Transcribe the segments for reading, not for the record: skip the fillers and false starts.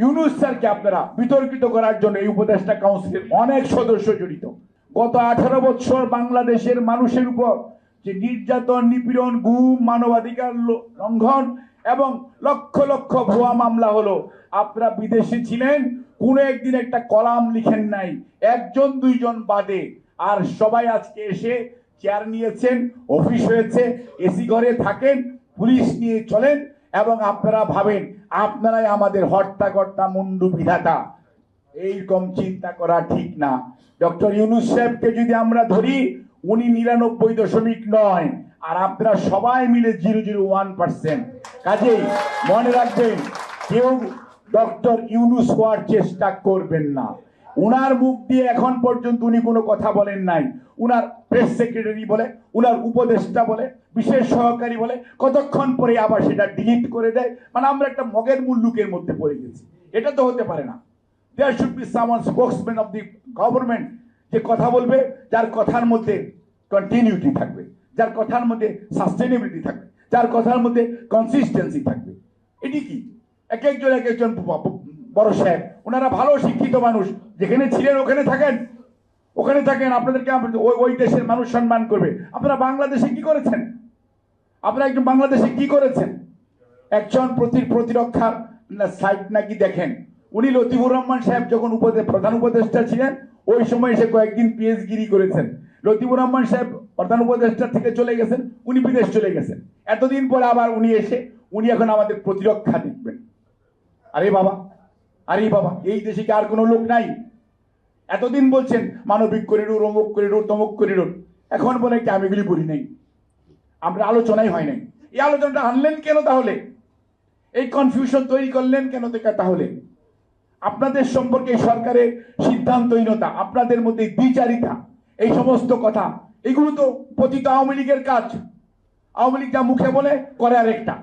ইউনূস স্যারকে আপনারা বিতর্কিত করার জন্য এই উপদেষ্টা কাউন্সিলের অনেক সদস্য জড়িত। গত 18 বছর বাংলাদেশের মানুষের উপর যে নির্যাতন, নিপীড়ন, গুম, মানবাধিকার লঙ্ঘন এবং লক্ষ লক্ষ ভুয়া মামলা হলো, আপনারা বিদেশে ছিলেন, কোন একদিন একটা কলাম লিখেন নাই, একজন দুইজন বাদে। আর সবাই আজকে এসে চেয়ার নিয়েছেন, অফিস হয়েছে, এসি ঘরে থাকেন, পুলিশ নিয়ে চলেন এবং আপনারা ভাবেন আপনারাই আমাদের হর্তাকর্তা, মুন্ডু বিধাতা। এইরকম চিন্তা করা ঠিক না। ডক্টর ইউনূস সাহেবকে যদি আমরা ধরি, উনি 99.9 আর আপনারা সবাই মিলে 0.01%। কাজেই মনে রাখবেন, কেউ ডক্টর ইউনূস হওয়ার চেষ্টা করবেন না। উনার মুখ দিয়ে এখন পর্যন্ত উনি কোনো কথা বলেন নাই। উনার প্রেস সেক্রেটারি বলে, উনার উপদেষ্টা বলে, বিশেষ সহকারী বলে, কতক্ষণ পরে আবার সেটা ডিলিট করে দেয়। মানে আমরা একটা মগের মুল্লুকের মধ্যে পড়ে গেছি। এটা তো হতে পারে না। There should be someone spokesman of the government, যে কথা বলবে, যার কথার মধ্যে কন্টিনিউটি থাকবে, যার কথার মধ্যে সাস্টেনেবিলিটি থাকবে, যার কথার মধ্যে কনসিস্টেন্সি থাকবে। এটি কি এক একজন বড় সাহেব, ওনারা ভালো শিক্ষিত মানুষ, যেখানে ছিলেন ওখানে থাকেন, আপনাদেরকে ওই দেশের মানুষ সম্মান করবে। আপনারা বাংলাদেশে কি করেছেন? আপনারা একজন বাংলাদেশে কি করেছেন? একজন প্রতিরক্ষার সাইট নাকি দেখেন, উনি লতিফুর রহমান সাহেব যখন প্রধান উপদেষ্টা ছিলেন, ওই সময় এসে কয়েকদিন পিএইচডি করেছেন। লতিফুর রহমান সাহেব প্রধান উপদেষ্টা থেকে চলে গেছেন, উনি বিদেশ চলে গেছেন। এতদিন পরে আবার উনি এসে উনি এখন আমাদের প্রতিরক্ষা দেখবেন। আরে বাবা, এই দেশে কি আর কোনো লোক নাই? এতদিন বলছেন মানবিক করিডোর, অমুক করিডোর, তমুক করিডোর, এখন বলে কি আমি এগুলি বলি নাই, আমরা আলোচনাই হয় নাই। এই আলোচনাটা আনলেন কেন তাহলে? এই কনফিউশন তৈরি করলেন কেন তাহলে? আপনাদের সম্পর্কে সরকারের সিদ্ধান্তহীনতা, আপনাদের মধ্যে দ্বিচারিতা, এই সমস্ত কথা, এগুলো তো পতিত আওয়ামী লীগের কাজ। আওয়ামী লীগ যা মুখে বলে করে আরেকটা,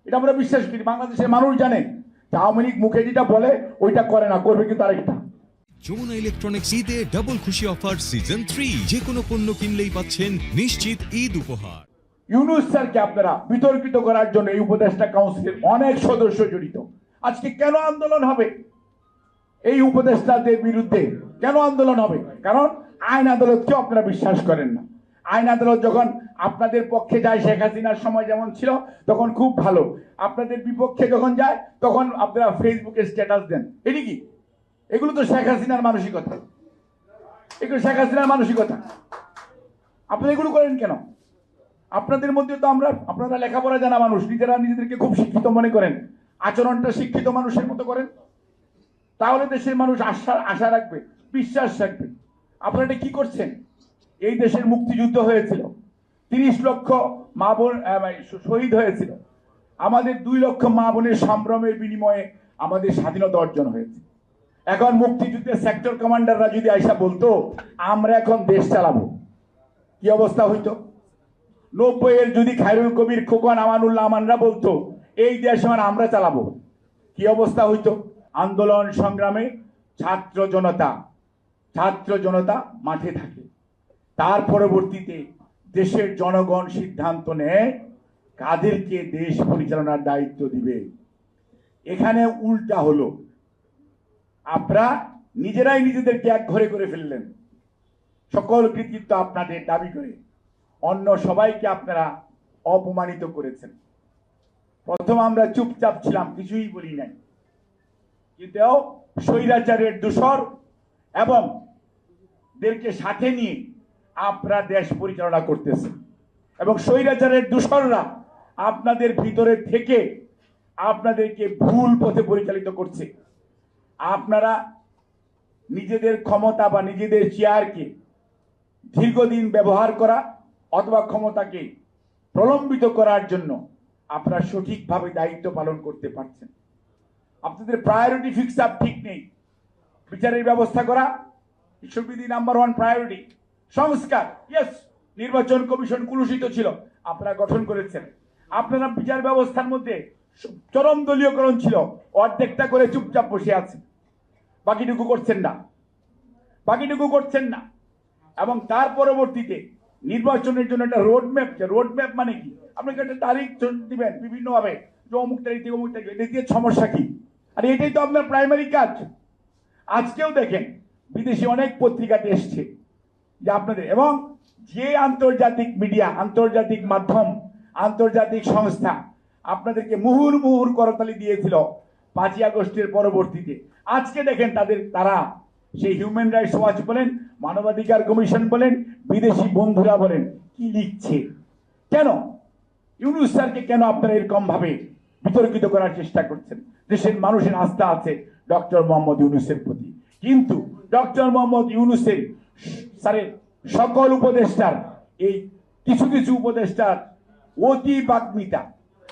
এটা আমরা বিশ্বাস করি। বাংলাদেশের মানুষ জানে যে আওয়ামী লীগ মুখে যেটা বলে ওইটা করে না, করবে কিন্তু আরেকটা। যমুনা ইলেকট্রনিক্স ঈদে ডাবল খুশি অফার সিজন 3, যে কোনো পণ্য কিনলেই পাচ্ছেন নিশ্চিত ঈদ উপহার। ইউনূস স্যারকে আপনারা বিতর্কিত করার জন্য এই উপদেষ্টা কাউন্সিলের অনেক সদস্য জড়িত। আজকে কেন আন্দোলন হবে এই উপদেষ্টাদের বিরুদ্ধে? কেন আন্দোলন হবে? কারণ আইন আদালতকে আপনারা বিশ্বাস করেন না। আইন আদালত যখন আপনাদের পক্ষে যায়, শেখ হাসিনার সময় যেমন ছিল তখন খুব ভালো, আপনাদের বিপক্ষে যখন যায় তখন আপনারা ফেসবুকে স্ট্যাটাস দেন। এটি কি? এগুলো তো শেখ হাসিনার মানসিকতা, এগুলো শেখ হাসিনার মানসিকতা। আপনারা এগুলো করেন কেন? আপনাদের মধ্যে তো আপনারা লেখাপড়া জানা মানুষ, নিজেরা নিজেদেরকে খুব শিক্ষিত মনে করেন, আচরণটা শিক্ষিত মানুষের মতো করেন, তাহলে দেশের মানুষ আশা রাখবে, বিশ্বাস রাখবে। আপনারা এটা কি করছেন? এই দেশের মুক্তিযুদ্ধ হয়েছিল, 30 লক্ষ মা বোন শহীদ হয়েছিল, আমাদের 2 লক্ষ মা বোনের সংগ্রামের বিনিময়ে আমাদের স্বাধীনতা অর্জন হয়েছে। এখন মুক্তিযুদ্ধের সেক্টর কমান্ডাররা যদি আইসা বলতো আমরা এখন দেশ চালাবো, কি অবস্থা হইতো? 90-এর যদি খায়রুল কবির, খোকন, আমানুল্লাহ আমানরা বলতো এই দেশ আমরা চালাবো, কি অবস্থা হইতো? আন্দোলন সংগ্রামে ছাত্র জনতা মাঠে থাকে, তার পরবর্তীতে দেশের জনগণ সিদ্ধান্ত নেয় কাদেরকে দেশ পরিচালনার দায়িত্ব দিবে। এখানে উল্টা হলো, আপনারা নিজেরাই নিজেদেরকে এক ঘরে করে ফেললেন, সকল কৃতিত্ব আপনাদের দাবি করে অন্য সবাইকে আপনারা অপমানিত করেছেন। প্রথম আমরা চুপচাপ ছিলাম, কিছুই বলি নাই, কিন্তু স্বৈরাচারের দূষর এবং দেরকে সাথে নিয়ে আপনারা দেশ পরিচালনা করতেছেন এবং স্বৈরাচারের দূষররা আপনাদের ভিতরে থেকে আপনাদেরকে ভুল পথে পরিচালিত করছে। আপনারা নিজেদের ক্ষমতা বা নিজেদের চেয়ারকে দীর্ঘদিন ব্যবহার করা অথবা ক্ষমতাকে প্রলম্বিত করার জন্য আপনারা সঠিকভাবে দায়িত্ব পালন করতে পারছেন। আপনাদের প্রায়োরিটি ফিক্স আপ ঠিক নেই। বিচারের ব্যবস্থা করা should be the number 1 priority। সংস্কার, ইয়েস, নির্বাচন কমিশন কুলুষিত ছিল, আপনারা গঠন করেছেন। আপনারা বিচার ব্যবস্থার মধ্যে চরম দলীয়করণ ছিল, অর্ধেকটা করে চুপচাপ বসে আছেন, বাকিটুকু করছেন না। এবং তার পরবর্তীতে নির্বাচনের জন্য একটা রোডম্যাপ মানে কি? আপনাকে একটা তারিখ দিবেন বিভিন্নভাবে, যে অমুক তারিখ থেকে অমুক তারিখ, এটা দিয়ে সমস্যা কি? আর এটাই তো আপনার প্রাইমারি কাজ। আজকেও দেখেন বিদেশি অনেক পত্রিকাতে এসছে যে আপনাদের, এবং যে আন্তর্জাতিক মিডিয়া, আন্তর্জাতিক মাধ্যম, আন্তর্জাতিক সংস্থা আপনাদেরকে মুহুর করতালি দিয়েছিল 5ই আগস্টের পরবর্তীতে, আজকে দেখেন তারা সেই হিউম্যান রাইটস ওয়াচ বলেন, মানবাধিকার কমিশন বলেন, বিদেশি বন্ধুরা বলেন, কি লিখছে। কেন ইউনূস স্যারকে কেন আপনারা এরকম ভাবে বিতর্কিত করার চেষ্টা করছেন? দেশের মানুষের আস্থা আছে ডক্টর মোহাম্মদ ইউনূসের প্রতি, কিন্তু ডক্টর মোহাম্মদ ইউনূসের স্যারের সকল উপদেষ্টার, এই কিছু কিছু উপদেষ্টার অতি বাগ্মিতা,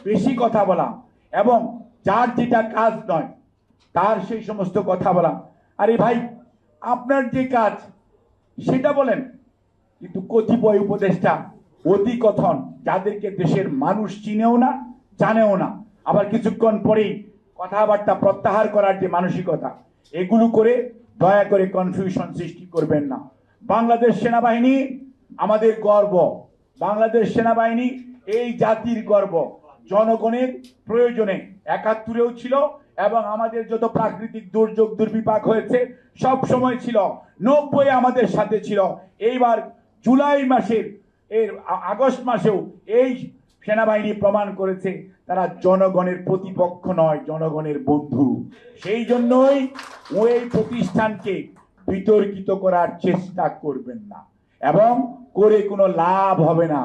বেশি কথা বলা, এবং যার যেটা কাজ নয় তার সেই সমস্ত কথা বলা। আরে ভাই, আপনার যে কাজ সেটা বলেন, কিন্তু কতিপয় উপদেষ্টা অতি কথন, যাদেরকে দেশের মানুষ চিনেও না, জানেও না, আবার কিছুক্ষণ পরেই কথাবার্তা প্রত্যাহার করার যে মানসিকতা, এগুলো করে দয়া করে কনফিউশন সৃষ্টি করবেন না। বাংলাদেশ সেনাবাহিনী আমাদের গর্ব, বাংলাদেশ সেনাবাহিনী এই জাতির গর্ব। জনগণের প্রয়োজনে 71-এও ছিল, এবং আমাদের যত প্রাকৃতিক দুর্যোগ দুর্বিপাক হয়েছে সব সময় ছিল। 90-এ আমাদের সাথে ছিল। এইবার জুলাই মাসের আগস্ট মাসেও এই সেনাবাহিনী প্রমাণ করেছে তারা জনগণের প্রতিপক্ষ নয়, জনগণের বন্ধু। সেই জন্যই ওই প্রতিষ্ঠানকে বিতর্কিত করার চেষ্টা করবেন না, এবং করে কোনো লাভ হবে না।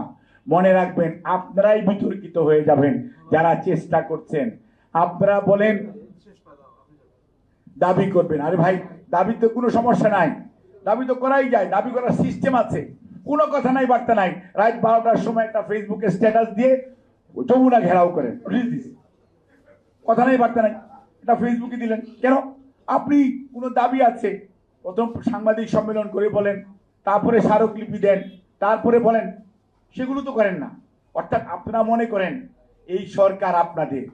মনে রাখবেন, আপনারাই বিতর্কিত হয়ে যাবেন যারা চেষ্টা করছেন। আপনারা বলেন দাবি করবেন, আরে ভাই, দাবি তো কোনো সমস্যা নাই, দাবি তো করাই যায়, দাবি করার সিস্টেম আছে, কোনো কথা নাই, বার্তা নাই। রাত 12টার সময় একটা ফেসবুকে স্ট্যাটাস দিয়ে যমুনা ঘেরাও করেন, কথা নাই, বার্তা নাই, এটা ফেসবুকে দিলেন কেন? আপনি কোনো দাবি আছে, প্রথম সাংবাদিক সম্মেলন করে বলেন, তারপরে স্মারকলিপি দেন, তারপরে বলেন, সেগুলো তো করেন না। অর্থাৎ আপনারা মনে করেন এই সরকার আপনাদের।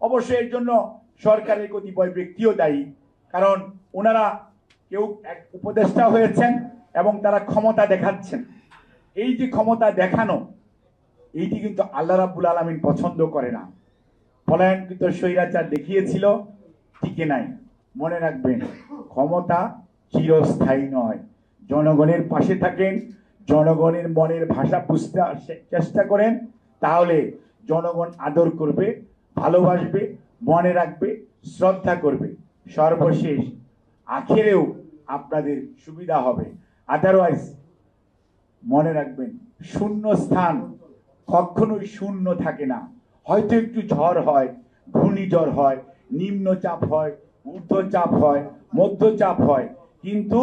অবশ্যই এর জন্য সরকারের কতিপয় ব্যক্তিও দায়ী, কারণ ওনারা কেউ এক উপদেষ্টা হয়েছেন এবং তারা ক্ষমতা দেখাচ্ছেন। এই যে ক্ষমতা দেখানো, এইটি কিন্তু আল্লাহ রাব্বুল আলামিন পছন্দ করে না। পলায়নকৃত স্বৈরাচার দেখিয়েছিল, টিকে নাই। মনে রাখবেন, ক্ষমতা চিরস্থায়ী নয়। জনগণের পাশে থাকেন, জনগণের মনের ভাষা বুঝতে চেষ্টা করেন, তাহলে জনগণ আদর করবে, ভালোবাসবে, মনে রাখবে, শ্রদ্ধা করবে। সর্বশেষ আখেরেও আপনাদের সুবিধা হবে। আদারওয়াইজ মনে রাখবেন, শূন্য স্থান কখনোই শূন্য থাকে না। হয়তো একটু ঝড় হয়, ঘূর্ণিঝড় হয়, নিম্নচাপ হয়, ঊর্ধ্বচাপ হয়, মধ্যচাপ হয়, কিন্তু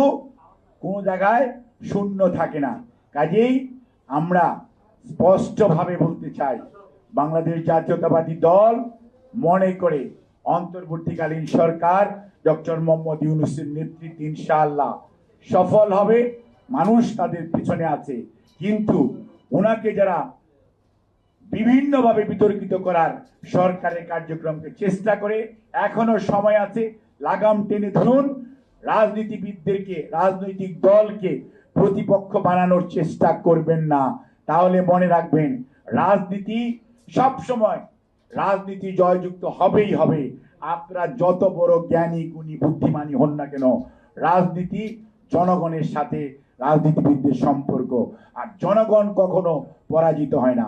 কোনো জায়গায় শূন্য থাকে না। কাজেই আমরা স্পষ্টভাবে বলতে চাই, বাংলাদেশ জাতীয়তাবাদী দল মনে করে অন্তর্বর্তীকালীন সরকার ডক্টর মোহাম্মদ ইউনূসের নেতৃত্বে ইনশাআল্লাহ সফল হবে। মানুষ তাদের পিছনে আছে, কিন্তু ওনাকে যারা বিভিন্নভাবে বিতর্কিত করার সরকারের কার্যক্রমকে চেষ্টা করে, এখনো সময় আছে, লাগাম টেনে ধরুন। রাজনীতিবিদদেরকে, রাজনৈতিক দলকে প্রতিপক্ষ বানানোর চেষ্টা করবেন না। তাহলে মনে রাখবেন, রাজনীতি সব সময়, রাজনীতি জয়যুক্ত হবেই হবে। আপনারা যত বড় জ্ঞানী গুণী বুদ্ধিমানী হন না কেন, রাজনীতি জনগণের সাথে রাজনীতিবিদদের সম্পর্ক, আর জনগণ কখনো পরাজিত হয় না।